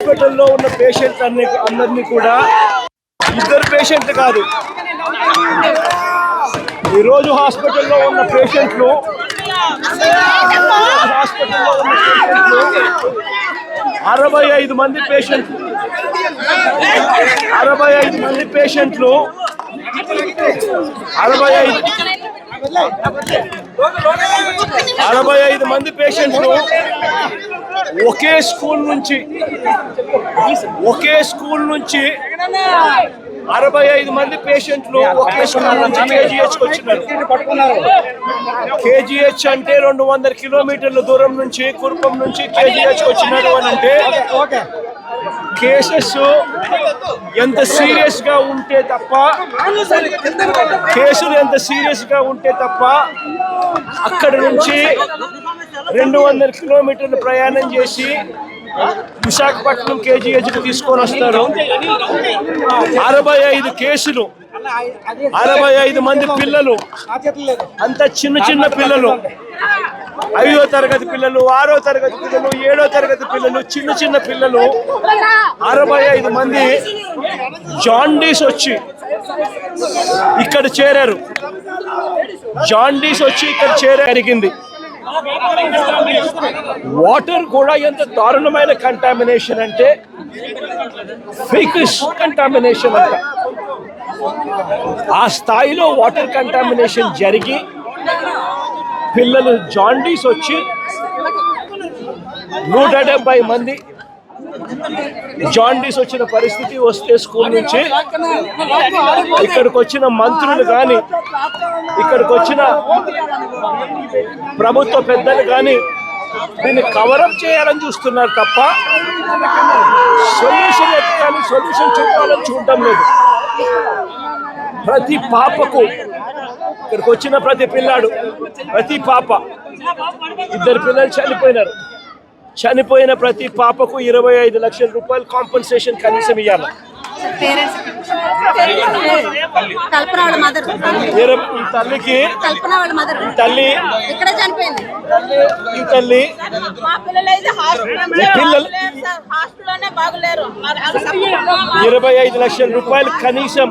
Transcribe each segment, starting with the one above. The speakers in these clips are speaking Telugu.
హాస్పిటల్లో ఉన్న పేషెంట్స్ అందరినీ కూడా ఇద్దరు పేషెంట్లు కాదు, ఈరోజు హాస్పిటల్లో ఉన్న పేషెంట్లు 65 మంది పేషెంట్లు 65 మంది పేషెంట్లు 65 మంది పేషెంట్లు ఒకే స్కూల్ నుంచి 65 మంది పేషెంట్లు ఒకే స్కూల్ నుంచి కేజీహెచ్కి వచ్చినారు. కేజీహెచ్ అంటే 200 కిలోమీటర్ల దూరం నుంచి కురుపం నుంచి కేజీహెచ్కి వచ్చినారు అని అంటే కేసెస్ ఎంత సీరియస్ గా ఉంటే తప్ప అక్కడి నుంచి 200 కిలోమీటర్లు ప్రయాణం చేసి విశాఖపట్నం కేజీహెచ్కి తీసుకొని వస్తారు. 65 కేసులు, 65 మంది పిల్లలు, అంత చిన్న పిల్లలు, 5వ తరగతి పిల్లలు, 6వ తరగతి పిల్లలు, 7వ తరగతి పిల్లలు, చిన్న పిల్లలు 65 మంది జాండీస్ వచ్చి ఇక్కడ చేరారు. జరిగింది. వాటర్ కూడా ఎంత దారుణమైన కంటామినేషన్ అంటే ఫేకస్ కంటామినేషన్ అంట. ఆ స్థాయిలో వాటర్ కంటామినేషన్ జరిగి పిల్లలు జాండీస్ వచ్చి 170 మంది జాండీస్ వచ్చిన పరిస్థితి వస్తే స్కూల్ నుంచి ఇక్కడికి వచ్చిన మంత్రులు కానీ ఇక్కడికి వచ్చిన ప్రభుత్వ పెద్దలు కానీ దీన్ని కవరప్ చేయాలని చూస్తున్నారు తప్ప సొల్యూషన్ ఎత్తాలని, సొల్యూషన్ చూడాలని చూడటం లేదు. ప్రతి పాపకు, ఇక్కడికి వచ్చిన ప్రతి పిల్లాడు, ప్రతి పాప, 2 పిల్లలు చనిపోయినారు. చనిపోయిన ప్రతి పాపకు 25 లక్షల రూపాయలు కాంపెన్సేషన్ కనీసం ఇవ్వాలి. ఈ తల్లికి ఈ తల్లి 25 లక్షల రూపాయలు కనీసం.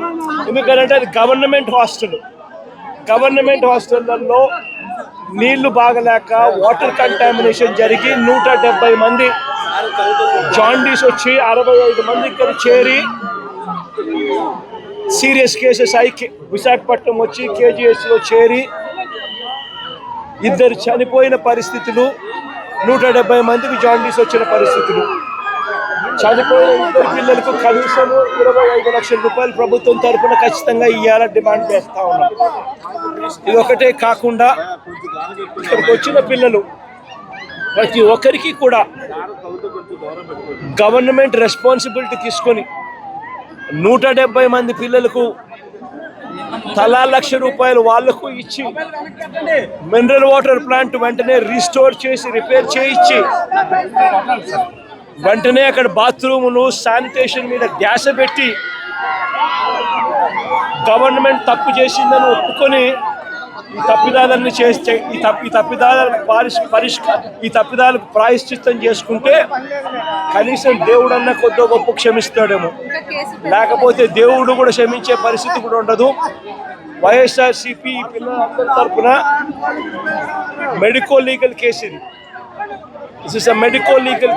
ఎందుకంటే అది గవర్నమెంట్ హాస్టళ్లలో నీళ్లు బాగలేక వాటర్ కంటామినేషన్ జరిగి 170 మంది జాండీస్ వచ్చి 65 మంది ఇక్కడ చేరి సీరియస్ కేసెస్ అయి విశాఖపట్నం వచ్చి కేజీహెచ్లో చేరి 2 చనిపోయిన పరిస్థితులు, 170 మందికి జాండీస్ వచ్చిన పరిస్థితులు. చనిపోయిన 2 పిల్లలకు కనీసం 25 లక్షల రూపాయలు ప్రభుత్వం తరఫున ఖచ్చితంగా ఇవ్వాలని డిమాండ్ చేస్తా ఉన్నాం. ఇది ఒకటే కాకుండా ఇక్కడికి వచ్చిన పిల్లలు ప్రతి ఒక్కరికి కూడా గవర్నమెంట్ రెస్పాన్సిబిలిటీ తీసుకొని 170 మంది పిల్లలకు తలా 1,00,000 రూపాయలు వాళ్లకు ఇచ్చి మినరల్ వాటర్ ప్లాంట్ వెంటనే రీస్టోర్ చేసి రిపేర్ చేయించి వెంటనే అక్కడ బాత్రూములు, శానిటేషన్ మీద ధ్యాస పెట్టి గవర్నమెంట్ తప్పు చేసిందని ఒప్పుకొని ఈ తప్పిదాలకు ప్రాయశ్చిత్తం చేసుకుంటే కనీసం దేవుడన్నా కొద్ది గొప్ప క్షమిస్తాడేమో. లేకపోతే దేవుడు కూడా క్షమించే పరిస్థితి కూడా ఉండదు. వైఎస్ఆర్సీపీ ఈ పిల్లలందరి తరఫున మెడికో లీగల్ కేసు ఇది. This is a medical legal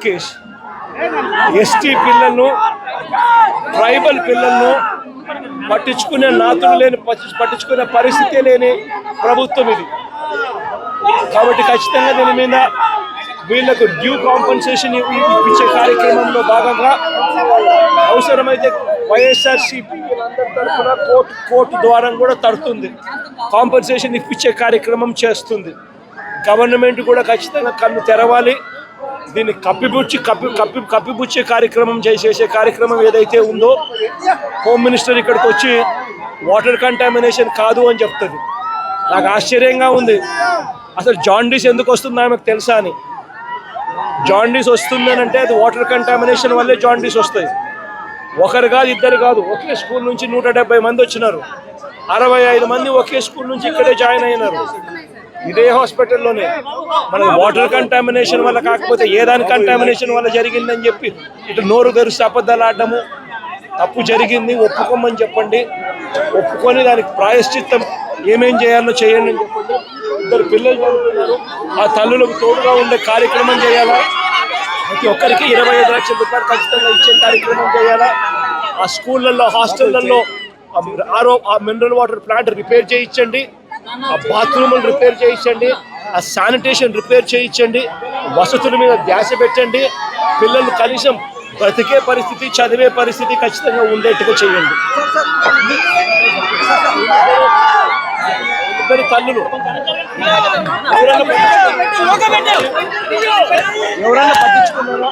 case. ST పిల్లలను, ట్రైబల్ పిల్లలను పట్టించుకునే నాతులు లేని, పట్టించుకునే పరిస్థితి లేని ప్రభుత్వం ఇది. కాబట్టి ఖచ్చితంగా దీని మీద వీళ్లకు డ్యూ కాంపెన్సేషన్ ఇప్పించే కార్యక్రమంలో భాగంగా అవసరమైతే వైఎస్ఆర్సీపీ తరఫున కోర్టు ద్వారా కూడా తడుతుంది, కాంపెన్సేషన్ ఇప్పించే కార్యక్రమం చేస్తుంది. గవర్నమెంట్ కూడా ఖచ్చితంగా కన్ను తెరవాలి. దీన్ని కప్పిపుచ్చే కార్యక్రమం చేసే కార్యక్రమం ఏదైతే ఉందో, హోమ్ మినిస్టర్ ఇక్కడికి వచ్చి వాటర్ కంటామినేషన్ కాదు అని చెప్తుంది. నాకు ఆశ్చర్యంగా ఉంది. అసలు జాండీస్ ఎందుకు వస్తుందో ఆమెకు తెలుసా అని. జాండీస్ వస్తుందనంటే అది వాటర్ కంటామినేషన్ వల్లే జాండీస్ వస్తాయి. ఒకరు కాదు, ఇద్దరు కాదు, ఒకే స్కూల్ నుంచి 170 మంది వచ్చినారు. 65 మంది ఒకే స్కూల్ నుంచి ఇక్కడే జాయిన్ అయినారు. ఇదే హాస్పిటల్లోనే మన వాటర్ కంటామినేషన్ వల్ల కాకపోతే ఏ దాని కంటామినేషన్ వల్ల జరిగిందని చెప్పి ఇటు నోరు తెరిస్తే అబద్ధాలు ఆడడము తప్పు జరిగింది, ఒప్పుకోమని చెప్పండి. ఒప్పుకొని దానికి ప్రాయశ్చిత్తం ఏమేం చేయాలో చేయండి అని చెప్పండి. 2 పిల్లలు చదువుతున్నారు, ఆ తల్లులకు తోడుగా ఉండే కార్యక్రమం చేయాలా. ప్రతి ఒక్కరికి 25 లక్షల రూపాయలు ఖచ్చితంగా ఇచ్చే కార్యక్రమం చేయాలా. ఆ స్కూళ్ళల్లో హాస్టళ్లలో ఆ మినరల్ వాటర్ ప్లాంట్ రిపేర్ చేయించండి, ఆ బాత్రూములు రిపేర్ చేయించండి, ఆ శానిటేషన్ రిపేర్ చేయించండి, వసతుల మీద ధ్యాస పెట్టండి. పిల్లలు కనీసం బ్రతికే పరిస్థితి, చదివే పరిస్థితి ఖచ్చితంగా ఉండేట్టుగా చేయండి. 2 తల్లులు ఎవరైనా పట్టించుకున్నారా?